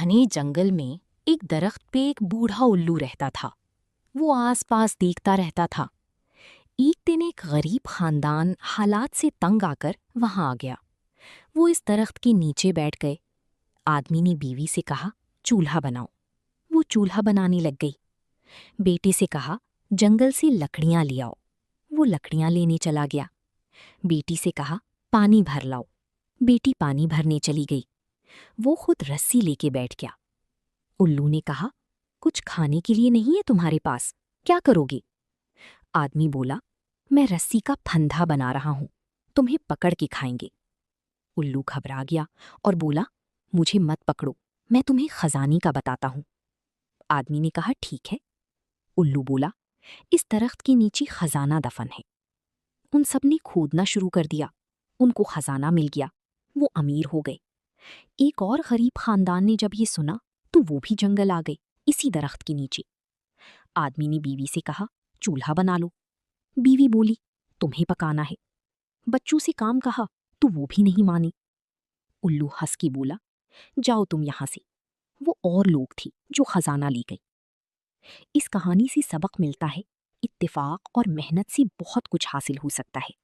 گھنے جنگل میں ایک درخت پہ ایک بوڑھا الو رہتا تھا۔ وہ آس پاس دیکھتا رہتا تھا۔ ایک دن ایک غریب خاندان حالات سے تنگ آ کر وہاں آ گیا۔ وہ اس درخت کے نیچے بیٹھ گئے۔ آدمی نے بیوی سے کہا، چولہا بناؤ۔ وہ چولہا بنانے لگ گئی۔ بیٹے سے کہا، جنگل سے لکڑیاں لے آؤ۔ وہ لکڑیاں لینے چلا گیا۔ بیٹی سے کہا، پانی بھر لاؤ۔ بیٹی پانی بھرنے چلی گئی۔ وہ خود رسی لے کے بیٹھ گیا۔ الو نے کہا، کچھ کھانے کے لیے نہیں ہے تمہارے پاس؟ کیا کرو گے؟ آدمی بولا، میں رسی کا پھندا بنا رہا ہوں، تمہیں پکڑ کے کھائیں گے۔ الو گھبرا گیا اور بولا، مجھے مت پکڑو، میں تمہیں خزانے کا بتاتا ہوں۔ آدمی نے کہا، ٹھیک ہے۔ الو بولا، اس درخت کے نیچے خزانہ دفن ہے۔ ان سب نے کھودنا شروع کر دیا۔ ان کو خزانہ مل گیا۔ وہ امیر ہو گئے۔ ایک اور غریب خاندان نے جب یہ سنا تو وہ بھی جنگل آ گئے، اسی درخت کے نیچے۔ آدمی نے بیوی سے کہا، چولہا بنا لو۔ بیوی بولی، تمہیں پکانا ہے۔ بچوں سے کام کہا تو وہ بھی نہیں مانے۔ الو ہنس کے بولا، جاؤ تم یہاں سے۔ وہ اور لوگ تھے جو خزانہ لے گئے۔ اس کہانی سے سبق ملتا ہے، اتفاق اور محنت سے بہت کچھ حاصل ہو سکتا ہے۔